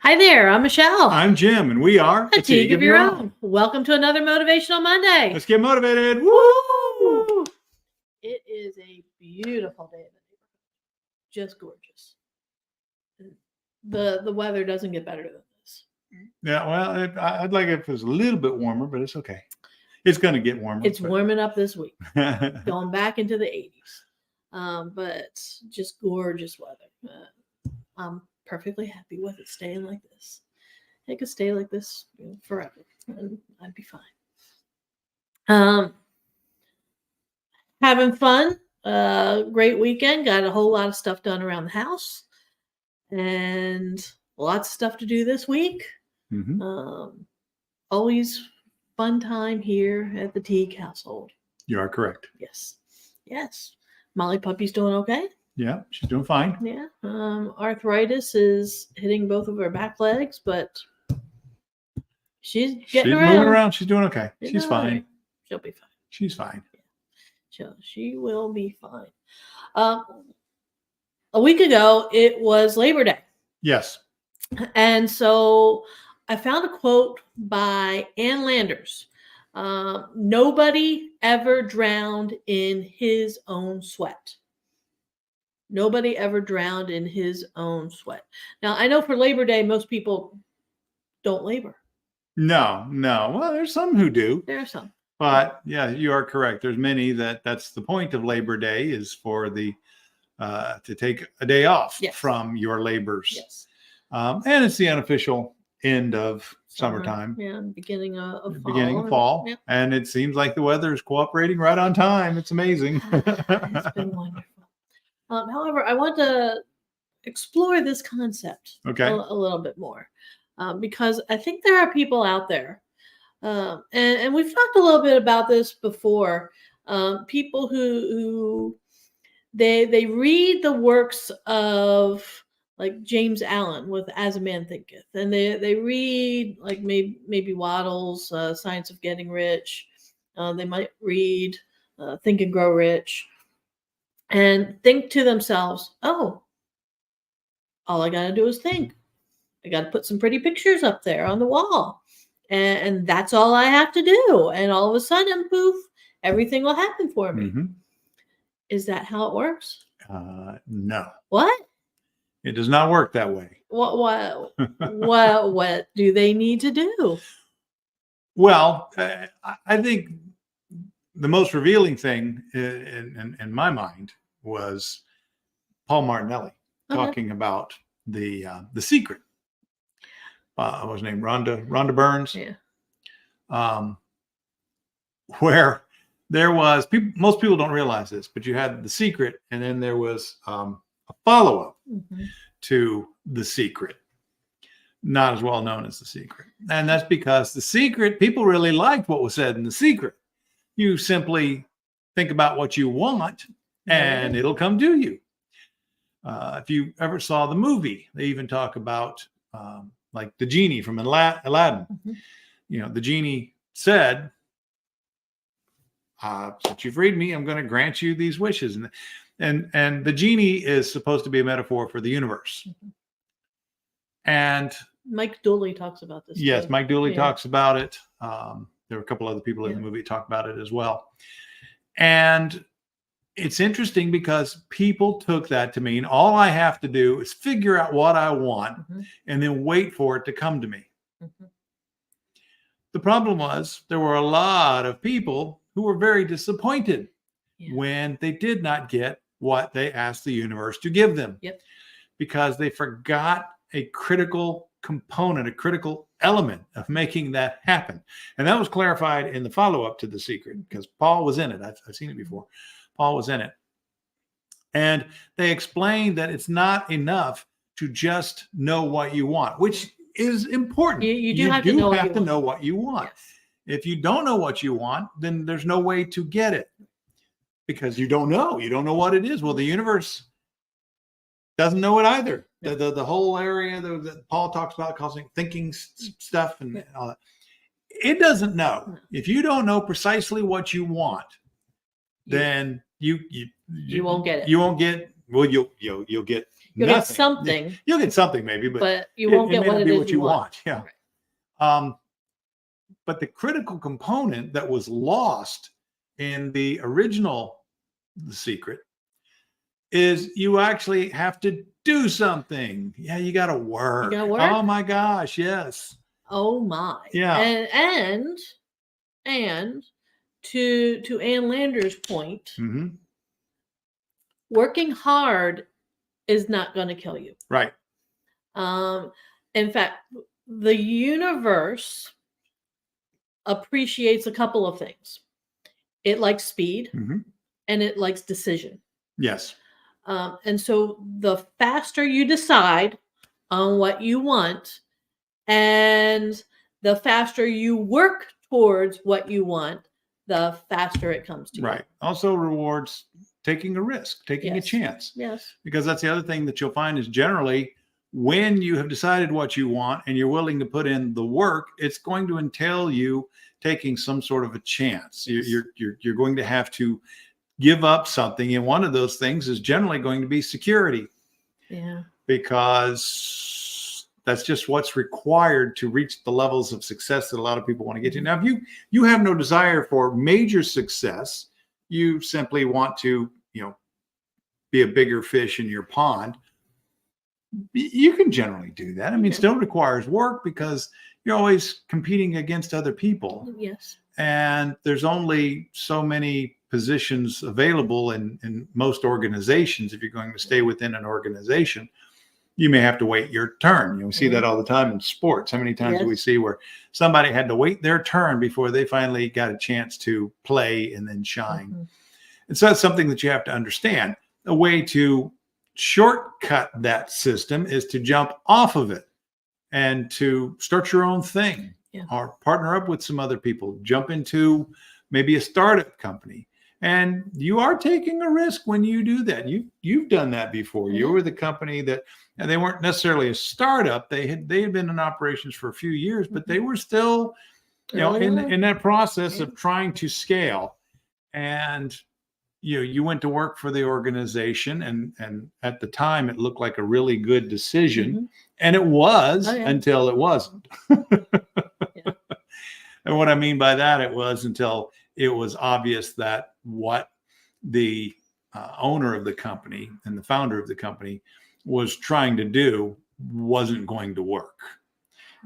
Hi there, I'm Michelle. I'm Jim, and we are A Tea of Your Own. Welcome to another Motivational Monday. Let's get motivated. Woo! It is a beautiful day in the neighborhood. Just gorgeous. The weather doesn't get better than this. Yeah, well, I'd like it if it was a little bit warmer, but it's okay. It's going to get warmer. It's warming up this week, going back into the 80s. But just gorgeous weather. I'm perfectly happy with it staying like this. It could stay like this forever, and I'd be fine. Having fun. Great weekend. Got a whole lot of stuff done around the house, and lots of stuff to do this week. Mm-hmm. Always fun time here at the Teague household. You are correct. Yes. Molly Puppy's doing okay. Yeah, she's doing fine. Yeah. Arthritis is hitting both of her back legs, but she's moving around. She's doing okay. She's fine. She'll be fine. She's fine. Yeah. She will be fine. A week ago, it was Labor Day. Yes. And so I found a quote by Ann Landers. Nobody ever drowned in his own sweat. Nobody ever drowned in his own sweat. Now, I know for Labor Day, most people don't labor. No. Well, there's some who do. There are some. But yeah, you are correct. There's many that's the point of Labor Day is for the to take a day off from your labors. Yes. And it's the unofficial end of summertime. Yeah, beginning of fall. Beginning of fall. Yeah. And it seems like the weather is cooperating right on time. It's amazing. It's been wonderful. However, I want to explore this concept a little bit more because I think there are people out there, and we've talked a little bit about this before. People who they read the works of like James Allen with As a Man Thinketh, and they read like maybe Waddell's Science of Getting Rich. They might read Think and Grow Rich. And think to themselves, oh, all I got to do is think. I got to put some pretty pictures up there on the wall. And that's all I have to do. And all of a sudden, poof, everything will happen for me. Mm-hmm. Is that how it works? No. What? It does not work that way. What do they need to do? Well, I think the most revealing thing in my mind was Paul Martinelli talking about the secret. What was her name? Rhonda Burns. Yeah. Where there was most people don't realize this, but you had the secret, and then there was a follow-up to the secret. Not as well known as the secret, and that's because the secret people really liked what was said in the secret. You simply think about what you want and it'll come to you. If you ever saw the movie, they even talk about like the genie from Aladdin. You know, the genie said, since you've freed me, I'm going to grant you these wishes. And the genie is supposed to be a metaphor for the universe. And Mike Dooley talks about this. Yes, Mike Dooley talks about it. There were a couple other people in the movie talk about it as well. And it's interesting because people took that to mean all I have to do is figure out what I want and then wait for it to come to me. The problem was there were a lot of people who were very disappointed when they did not get what they asked the universe to give them because they forgot a critical component, a critical element of making that happen. And that was clarified in the follow-up to The Secret because Paul was in it. I've seen it before. Paul was in it. And they explained that it's not enough to just know what you want, which is important. You do have to know what you want. Yes. If you don't know what you want, then there's no way to get it because you don't know. You don't know what it is. Well, the universe doesn't know it either. The whole area that Paul talks about causing thinking stuff and all that. It doesn't know. If you don't know precisely what you want, then you won't get it. You won't get. Well, you'll get You'll nothing. get something. You'll get something maybe, but you won't get may what not it be is what you want. Yeah. Right. But the critical component that was lost in the original The Secret is you actually have to do something. Yeah, you got to work. You gotta work. Oh my gosh, yes. Oh my. Yeah. And to Ann Lander's point, Mm-hmm. working hard is not going to kill you. Right. In fact, the universe appreciates a couple of things. It likes speed, Mm-hmm. and it likes decision. Yes. And so the faster you decide on what you want, and the faster you work towards what you want, the faster it comes to you. Right. Also rewards taking a risk, taking a Yes. chance. Yes. Because that's the other thing that you'll find is generally when you have decided what you want and you're willing to put in the work, it's going to entail you taking some sort of a chance. You're going to have to give up something, and one of those things is generally going to be security. Yeah. Because that's just what's required to reach the levels of success that a lot of people want to get to. Now, if you have no desire for major success, you simply want to, be a bigger fish in your pond, you can generally do that. I mean, it still requires work because you're always competing against other people. Yes. And there's only so many positions available in most organizations. If you're going to stay within an organization, you may have to wait your turn. We see that all the time in sports. How many times do we see where somebody had to wait their turn before they finally got a chance to play and then shine? Mm-hmm. And so that's something that you have to understand. A way to shortcut that system is to jump off of it and to start your own thing, or partner up with some other people, jump into maybe a startup company. And you are taking a risk when you do that. You've done that before. You were the company that, and they weren't necessarily a startup. They had been in operations for a few years, but they were still, in that process of trying to scale. And you went to work for the organization, and at the time it looked like a really good decision, and it was until it wasn't. And what I mean by that, it was until it was obvious that what the owner of the company and the founder of the company was trying to do wasn't going to work.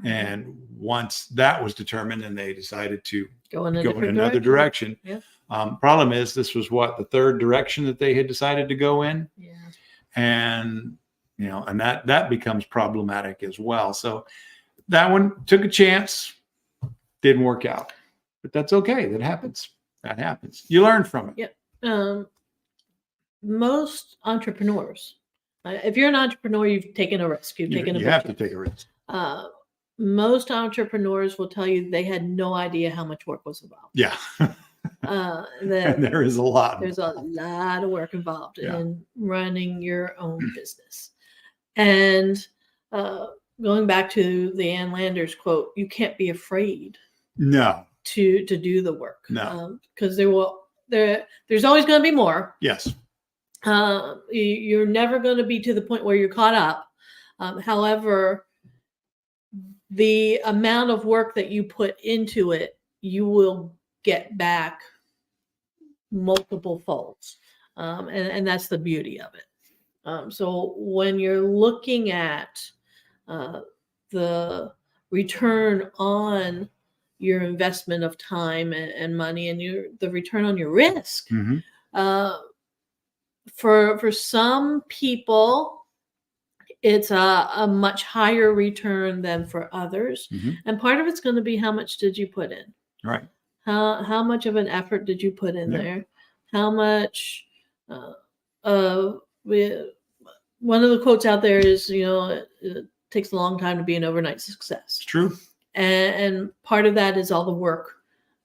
And once that was determined, and they decided to go in another direction. Yeah. Problem is, this was the third direction that they had decided to go in. Yeah. And, and that becomes problematic as well. So that one took a chance, didn't work out, but that's okay. That happens. You learn from it. Yeah. Most entrepreneurs, if you're an entrepreneur, you've taken a risk. You have to take a risk. Most entrepreneurs will tell you they had no idea how much work was involved. Yeah. And there is a lot. There's a lot of work involved in running your own business. And going back to the Ann Landers quote, you can't be afraid. No. To do the work. No. Because there's always going to be more. Yes. You're never going to be to the point where you're caught up. However, the amount of work that you put into it, you will get back multiple folds. And that's the beauty of it. So when you're looking at the return on your investment of time and money, and the return on your risk, for some people, it's a much higher return than for others. And part of it's going to be how much did you put in? Right. How much of an effort did you put in there? How much one of the quotes out there is, it takes a long time to be an overnight success. It's true. And part of that is all the work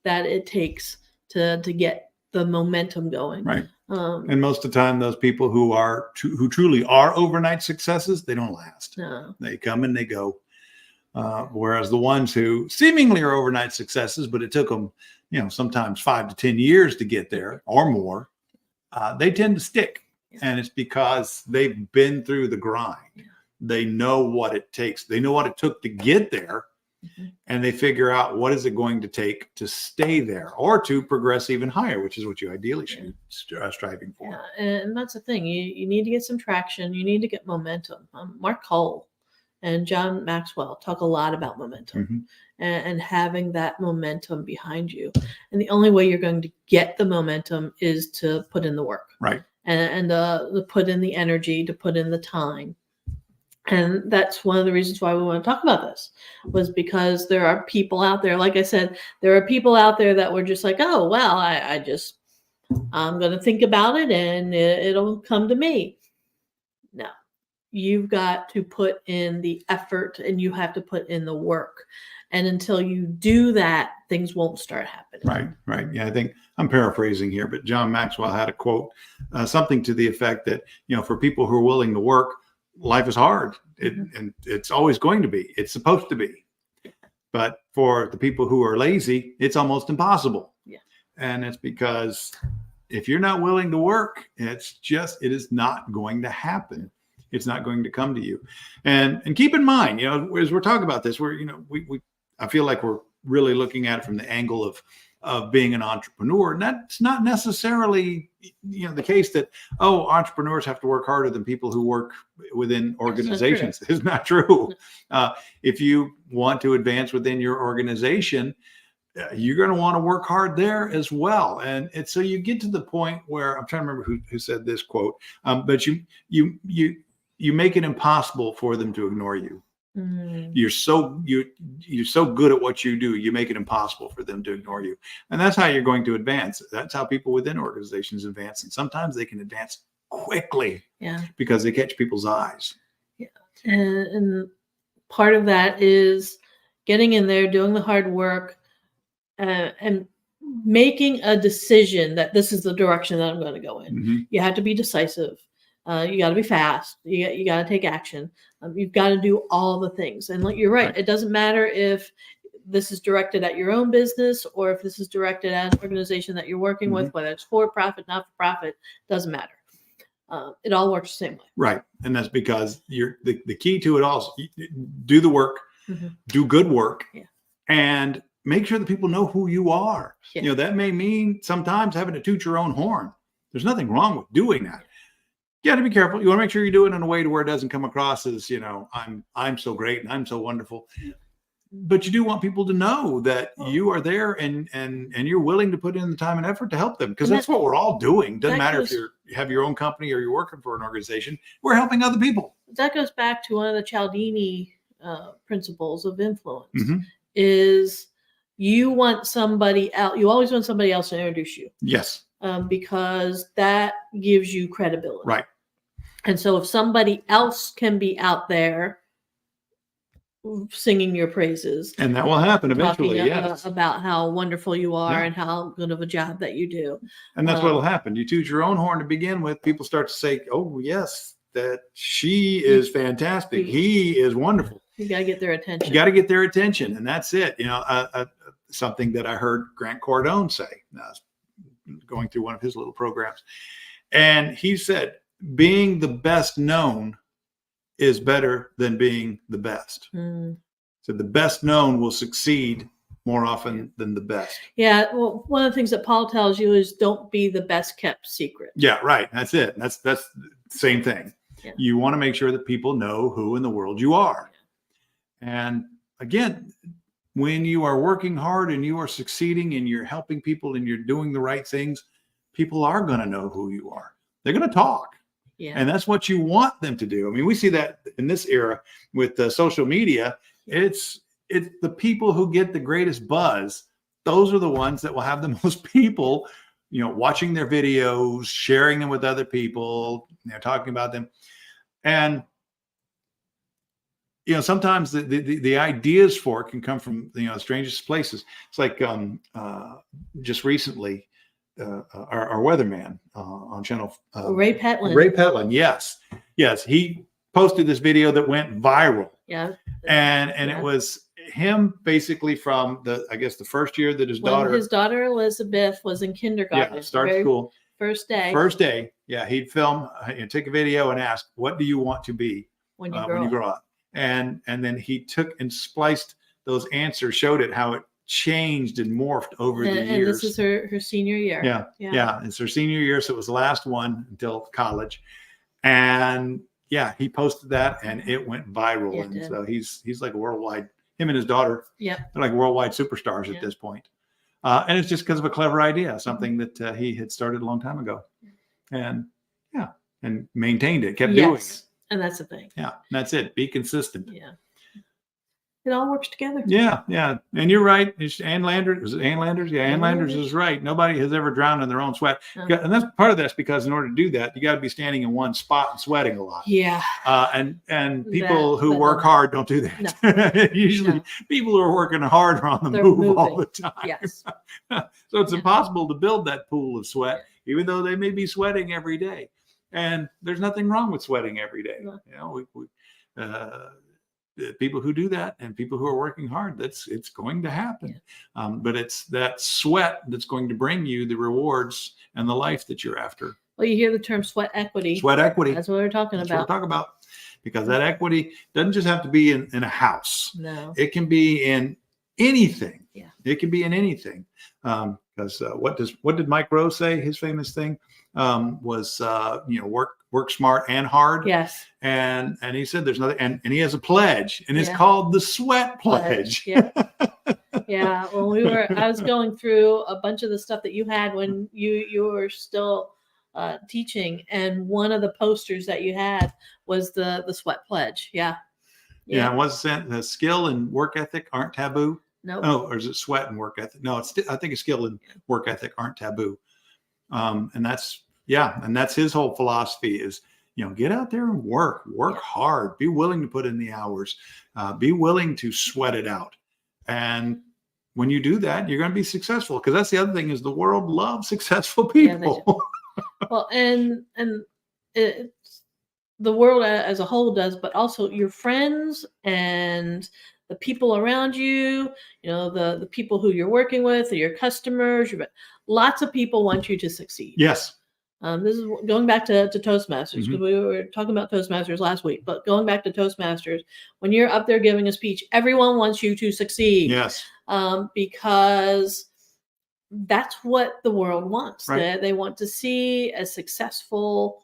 that it takes to get the momentum going. Right. And most of the time, those people who truly are overnight successes, they don't last. No. They come and they go. Whereas the ones who seemingly are overnight successes, but it took them, sometimes 5 to 10 years to get there or more, they tend to stick. And it's because they've been through the grind. Yeah. They know what it takes. They know what it took to get there. Mm-hmm. And they figure out what is it going to take to stay there or to progress even higher, which is what you ideally should be striving for. Yeah, and that's the thing. You need to get some traction. You need to get momentum. Mark Cole and John Maxwell talk a lot about momentum. Mm-hmm. And having that momentum behind you. And the only way you're going to get the momentum is to put in the work. Right. And to put in the energy, to put in the time. And that's one of the reasons why we want to talk about this, was because there are people out there, like I said, there are people out there that were just like, oh, well, I'm going to think about it and it'll come to me. No, you've got to put in the effort and you have to put in the work. And until you do that, things won't start happening. Right. Yeah, I think I'm paraphrasing here, but John Maxwell had a quote, something to the effect that, for people who are willing to work, life is hard. And it's always going to be. It's supposed to be. But for the people who are lazy, it's almost impossible. Yeah. And it's because if you're not willing to work, it is not going to happen. It's not going to come to you. And keep in mind, as we're talking about this, I feel like we're really looking at it from the angle of being an entrepreneur. And that's not necessarily, the case that, entrepreneurs have to work harder than people who work within organizations. It's not true. If you want to advance within your organization, you're going to want to work hard there as well. And so you get to the point where, I'm trying to remember who said this quote, but you make it impossible for them to ignore you. Mm. You're so good at what you do, you make it impossible for them to ignore you. And that's how you're going to advance. That's how people within organizations advance. And sometimes they can advance quickly because they catch people's eyes. Yeah. And part of that is getting in there, doing the hard work, and making a decision that this is the direction that I'm going to go in. Mm-hmm. You have to be decisive. You got to be fast. You got to take action. You've got to do all the things. And you're right. It doesn't matter if this is directed at your own business or if this is directed at an organization that you're working mm-hmm. with, whether it's for profit, not for profit, doesn't matter. It all works the same way. Right. And that's because the key to it all is do the work, mm-hmm. do good work, and make sure that people know who you are. Yeah. That may mean sometimes having to toot your own horn. There's nothing wrong with doing that. You got to be careful. You want to make sure you do it in a way to where it doesn't come across as, I'm so great and I'm so wonderful. But you do want people to know that you are there and you're willing to put in the time and effort to help them, because that's what we're all doing. Doesn't matter if you have your own company or you're working for an organization. We're helping other people. That goes back to one of the Cialdini principles of influence. Mm-hmm. Is you want somebody else. You always want somebody else to introduce you. Yes. Because that gives you credibility. Right. And so if somebody else can be out there singing your praises. And that will happen eventually, yes. About how wonderful you are and how good of a job that you do. And that's what will happen. You toot your own horn to begin with. People start to say, oh, yes, that she is fantastic. He is wonderful. You got to get their attention. You got to get their attention. And that's it. Something that I heard Grant Cardone say, going through one of his little programs. And he said, being the best known is better than being the best. Mm. So the best known will succeed more often than the best. Yeah. Well, one of the things that Paul tells you is don't be the best kept secret. Yeah, right. That's it. That's the same thing. Yeah. You want to make sure that people know who in the world you are. Yeah. And again, when you are working hard and you are succeeding and you're helping people and you're doing the right things, people are going to know who you are. They're going to talk. Yeah. And that's what you want them to do. I mean, we see that in this era with social media. It's the people who get the greatest buzz. Those are the ones that will have the most people, watching their videos, sharing them with other people, talking about them. And, sometimes the ideas for it can come from, the strangest places. It's like just recently, our weatherman on channel Ray Petlin. Ray Petlin, yes, he posted this video that went viral. Yeah, and it was him basically from the first year that his daughter Elizabeth was in kindergarten. Yeah, start school. First day. Yeah, he'd film, take a video and ask, "What do you want to be when you grow up?" And then he took and spliced those answers, showed it how it changed and morphed over the years. And this is her senior year. Yeah. It's her senior year, so it was the last one until college. And yeah, he posted that, and it went viral. Yeah, and so he's like a worldwide. Him and his daughter, they're like worldwide superstars at this point. And it's just because of a clever idea, something that he had started a long time ago, and maintained it, kept doing it. And that's the thing. Yeah, that's it. Be consistent. Yeah. It all works together. Yeah. And you're right. It's Ann Landers. Was it Ann Landers? Yeah, Ann Landers is right. Nobody has ever drowned in their own sweat. And that's part of that's because in order to do that, you got to be standing in one spot and sweating a lot. Yeah. And people who work hard don't do that. No. Usually people who are working hard are on the move all the time. Yes. So it's impossible to build that pool of sweat, even though they may be sweating every day. And there's nothing wrong with sweating every day. No. People who do that and people who are working hard, it's going to happen. But it's that sweat that's going to bring you the rewards and the life that you're after. Well, you hear the term sweat equity. Sweat equity. That's what we're talking about. That's what we're talking about. Because that equity doesn't just have to be in a house. No. It can be in anything. Yeah. It can be in anything. Because what did Mike Rowe say? His famous thing was work smart and hard. Yes. And he said there's nothing, and he has a pledge, and it's called the Sweat Pledge. Yeah. Yeah. When I was going through a bunch of the stuff that you had when you were still teaching, and one of the posters that you had was the Sweat Pledge. Yeah. Yeah. Was the skill and work ethic aren't taboo? No. Oh, or is it sweat and work ethic? No, I think a skill and work ethic aren't taboo. And that's his whole philosophy is, get out there and work hard, be willing to put in the hours, be willing to sweat it out. And when you do that, you're going to be successful. Because that's the other thing is the world loves successful people. Yeah, well, and the world as a whole does, but also your friends and the people around you, the people who you're working with, or your customers, lots of people want you to succeed. Yes. This is going back to Toastmasters, because we were talking about Toastmasters last week, but going back to Toastmasters, when you're up there giving a speech, everyone wants you to succeed. Yes. Because that's what the world wants. Right. They want to see a successful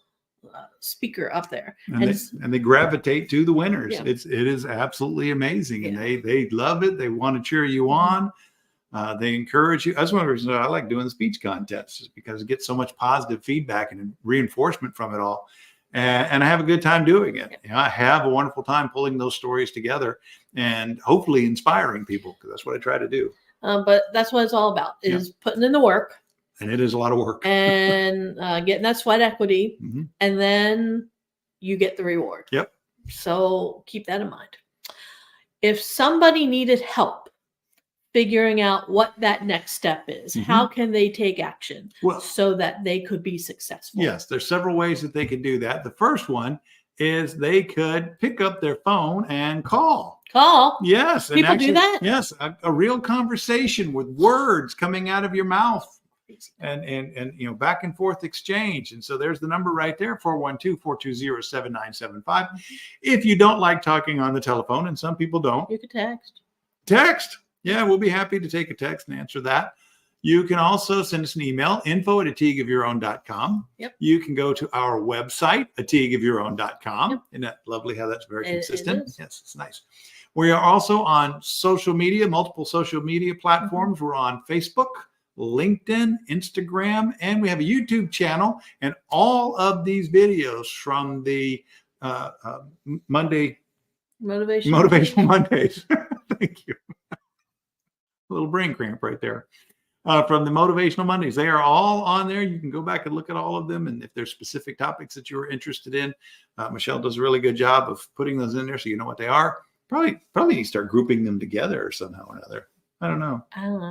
speaker up there, and they gravitate to the winners. Yeah. It is absolutely amazing, and they love it. They want to cheer you on. They encourage you. That's one of the reasons I like doing the speech contests, is because it gets so much positive feedback and reinforcement from it all. And I have a good time doing it. I have a wonderful time pulling those stories together and hopefully inspiring people, because that's what I try to do. But that's what it's all about, is putting in the work. And it is a lot of work. And getting that sweat equity. Mm-hmm. And then you get the reward. Yep. So keep that in mind. If somebody needed help figuring out what that next step is, how can they take action so that they could be successful? Yes, there's several ways that they could do that. The first one is they could pick up their phone and call. Yes. People do that? Yes. A real conversation with words coming out of your mouth. And back and forth exchange. And so there's the number right there, 412-420-7975. If you don't like talking on the telephone, and some people don't, you could text. Yeah, we'll be happy to take a text and answer that. You can also send us an email, info@atigaofyourown.com. Yep. You can go to our website, atigaofyourown.com. Yep. Isn't that lovely how that's very consistent? It is. Yes, it's nice. We are also on social media, multiple social media platforms. We're on Facebook, LinkedIn, Instagram, and we have a YouTube channel. And all of these videos from the Motivational Mondays. Thank you. A little brain cramp right there. From the Motivational Mondays. They are all on there. You can go back and look at all of them. And if there's specific topics that you're interested in, Michelle does a really good job of putting those in there so you know what they are. Probably need to start grouping them together or somehow or another. I don't know.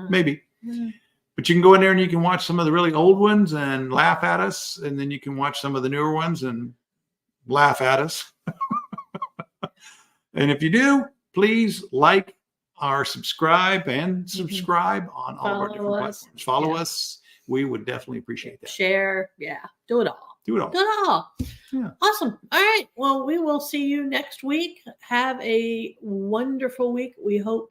Maybe. Mm-hmm. But you can go in there and you can watch some of the really old ones and laugh at us. And then you can watch some of the newer ones and laugh at us. And if you do, please like or subscribe on all of our different platforms. Follow us. We would definitely appreciate that. Share. Yeah. Do it all. Do it all. Do it all. Yeah. Awesome. All right. Well, we will see you next week. Have a wonderful week. We hope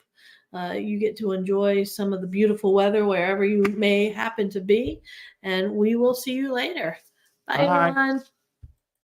you get to enjoy some of the beautiful weather wherever you may happen to be. And we will see you later. Bye, Bye. everyone.